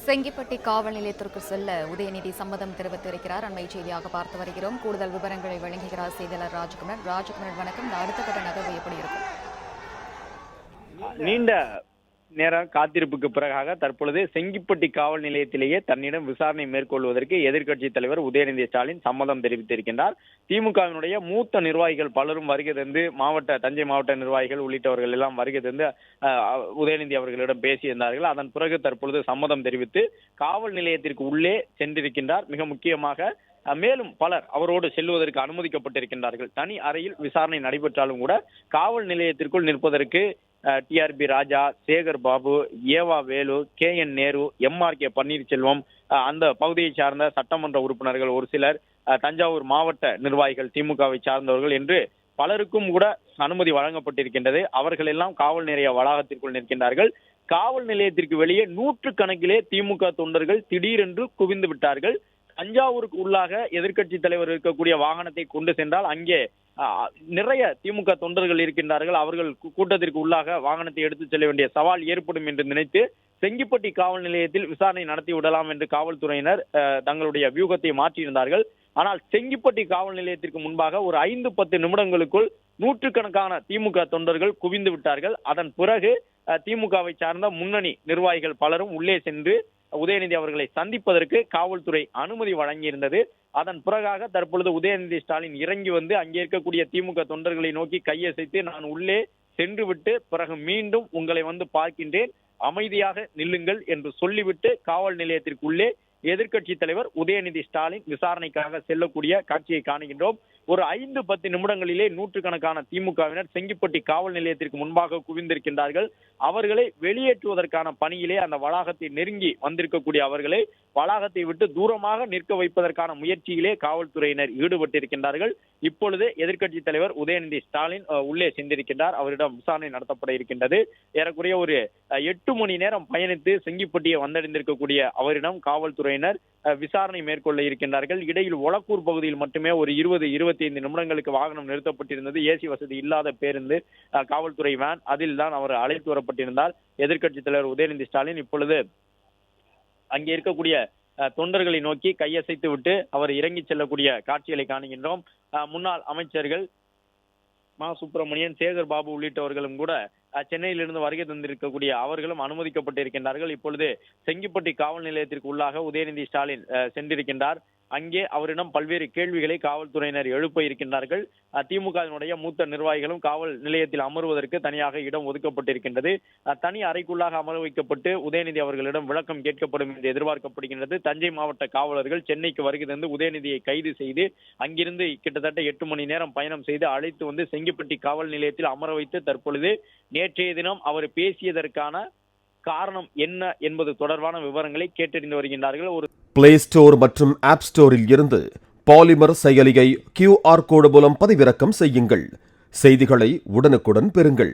செங்கிப்பட்டி காவல் நிலையத்திற்கு செல்ல உதயநிதி சம்மதம் தெரிவித்திருக்கிறார். அண்மை செய்தியாக பார்த்து வருகிறோம். கூடுதல் விவரங்களை வழங்குகிறார் செய்தியாளர் ராஜ்குமார். வணக்கம். இந்த அடுத்த கட்ட நகர்வு எப்படி இருக்கும்? நீண்ட நேர காத்திருப்புக்கு பிறகாக தற்பொழுது செங்கிப்பட்டி காவல் நிலையத்திலேயே தன்னிடம் விசாரணை மேற்கொள்வதற்கு எதிர்க்கட்சி தலைவர் உதயநிதி ஸ்டாலின் சம்மதம் தெரிவித்திருக்கின்றார். திமுகவினுடைய மூத்த நிர்வாகிகள் பலரும் வருகை தந்து தஞ்சை மாவட்ட நிர்வாகிகள் உள்ளிட்டவர்கள் எல்லாம் வருகை தந்து உதயநிதி அவர்களிடம் பேசியிருந்தார்கள். அதன் பிறகு தற்பொழுது சம்மதம் தெரிவித்து காவல் நிலையத்திற்கு உள்ளே சென்றிருக்கின்றார். மிக முக்கியமாக மேலும் பலர் அவரோடு செல்வதற்கு அனுமதிக்கப்பட்டிருக்கின்றார்கள். தனி அறையில் விசாரணை நடைபெற்றாலும் கூட காவல் நிலையத்திற்குள் நிற்பதற்கு டிஆர்பி ராஜா, சேகர் பாபு, ஏவா வேலு, KN நேரு, MRK பன்னீர்செல்வம், அந்த பகுதியை சார்ந்த சட்டமன்ற உறுப்பினர்கள் ஒரு சிலர், தஞ்சாவூர் மாவட்ட நிர்வாகிகள், திமுகவை சார்ந்தவர்கள் என்று பலருக்கும் கூட அனுமதி வழங்கப்பட்டிருக்கின்றது. அவர்கள் எல்லாம் காவல் நிலைய வளாகத்திற்குள் நிற்கின்றார்கள். காவல் நிலையத்திற்கு வெளியே நூற்றுக்கணக்கிலே திமுக தொண்டர்கள் திடீரென்று குவிந்து விட்டார்கள். தஞ்சாவூருக்கு உள்ளாக எதிர்க்கட்சி தலைவர் இருக்கக்கூடிய வாகனத்தை கொண்டு சென்றால் அங்கே நிறைய திமுக தொண்டர்கள் இருக்கின்றார்கள். அவர்கள் கூட்டத்திற்கு உள்ளாக வாகனத்தை எடுத்து செல்ல வேண்டிய சவால் ஏற்படும் என்று நினைத்து செங்கிப்பட்டி காவல் நிலையத்தில் விசாரணை நடத்தி விடலாம் என்று காவல்துறையினர் தங்களுடைய வியூகத்தை மாற்றியிருந்தார்கள். ஆனால் செங்கிப்பட்டி காவல் நிலையத்திற்கு முன்பாக ஒரு 5-10 நிமிடங்களுக்குள் நூற்றுக்கணக்கான திமுக தொண்டர்கள் குவிந்து விட்டார்கள். அதன் பிறகு திமுகவை சார்ந்த முன்னணி நிர்வாகிகள் பலரும் உள்ளே சென்று உதயநிதி அவர்களை சந்திப்பதற்கு காவல்துறை அனுமதி வழங்கியிருந்தது. அதன் பிறகாக தற்பொழுது உதயநிதி ஸ்டாலின் இறங்கி வந்து அங்கே இருக்கக்கூடிய திமுக தொண்டர்களை நோக்கி கையசைத்து, நான் உள்ளே சென்று விட்டு பிறகு மீண்டும் உங்களை வந்து பார்க்கின்றேன், அமைதியாக நில்லுங்கள் என்று சொல்லிவிட்டு காவல் நிலையத்திற்குள்ளே எதிர்க்கட்சி தலைவர் உதயநிதி ஸ்டாலின் விசாரணைக்காக செல்லக்கூடிய காட்சியை காணுகின்றோம். ஒரு 5-10 நிமிடங்களிலே நூற்றுக்கணக்கான திமுகவினர் செங்கிப்பட்டி காவல் நிலையத்திற்கு முன்பாக குவிந்திருக்கின்றார்கள். அவர்களை வெளியேற்றுவதற்கான பணியிலே அந்த வளாகத்தை நெருங்கி வந்திருக்கக்கூடிய அவர்களை வளாகத்தை விட்டு தூரமாக நிற்க வைப்பதற்கான முயற்சியிலே காவல்துறையினர் ஈடுபட்டிருக்கின்றார்கள். இப்பொழுது எதிர்க்கட்சி தலைவர் உதயநிதி ஸ்டாலின் உள்ளே சென்றிருக்கின்றார். அவரிடம் விசாரணை நடத்தப்பட இருக்கின்றது. ஏறக்குறைய ஒரு 8 மணி நேரம் பயணித்து செங்கிப்பட்டியை வந்தடைந்திருக்கக்கூடிய அவரிடம் காவல்துறையினர் விசாரணை மேற்கொள்ள இருக்கின்றார்கள். இடையில் ஒலக்கூர் பகுதியில் மட்டுமே ஒரு 20-25 நிமிடங்களுக்கு வாகனம் நிறுத்தப்பட்டிருந்தது. ஏசி வசதி இல்லாத பேருந்து, காவல்துறை வேன், அதில் தான் அவர் அழைத்து வரப்பட்டிருந்தார். எதிர்க்கட்சி தலைவர் உதயநிதி ஸ்டாலின் இப்பொழுது அங்கே இருக்கக்கூடிய தொண்டர்களை நோக்கி கையசைத்து விட்டு அவர் இறங்கி செல்லக்கூடிய காட்சிகளை காணுகின்றோம். முன்னாள் அமைச்சர்கள் சுப்பிரமணியன், சேகர் பாபு உள்ளிட்டவர்களும் கூட சென்னையிலிருந்து வருகை தந்திருக்கக்கூடிய அவர்களும் அனுமதிக்கப்பட்டிருக்கின்றார்கள். இப்பொழுது செங்கிப்பட்டி காவல் நிலையத்திற்கு உள்ளாக உதயநிதி ஸ்டாலின் சென்றிருக்கின்றார். அங்கே அவரிடம் பல்வேறு கேள்விகளை காவல்துறையினர் எழுப்ப இருக்கின்றார்கள். திமுகவினுடைய மூத்த நிர்வாகிகளும் காவல் நிலையத்தில் அமர்வதற்கு தனியாக இடம் ஒதுக்கப்பட்டிருக்கின்றது. தனி அறைக்குள்ளாக அமர வைக்கப்பட்டு உதயநிதி அவர்களிடம் விளக்கம் கேட்கப்படும் என்று எதிர்பார்க்கப்படுகின்றது. தஞ்சை மாவட்ட காவலர்கள் சென்னைக்கு வருகை தந்து உதயநிதியை கைது செய்து அங்கிருந்து கிட்டத்தட்ட 8 மணி நேரம் பயணம் செய்து அழைத்து வந்து செங்கிப்பட்டி காவல் நிலையத்தில் அமர வைத்து தற்பொழுது நேற்றைய தினம் அவர் பேசியதற்கான காரணம் என்ன என்பது தொடர்பான விவரங்களை கேட்டறிந்து வருகின்றார்கள். ஒரு பிளே ஸ்டோர் மற்றும் ஆப் ஸ்டோரில் இருந்து பாலிமர் செயலியை QR கோடு மூலம் பதிவிறக்கம் செய்யுங்கள். செய்திகளை உடனுக்குடன் பெறுங்கள்.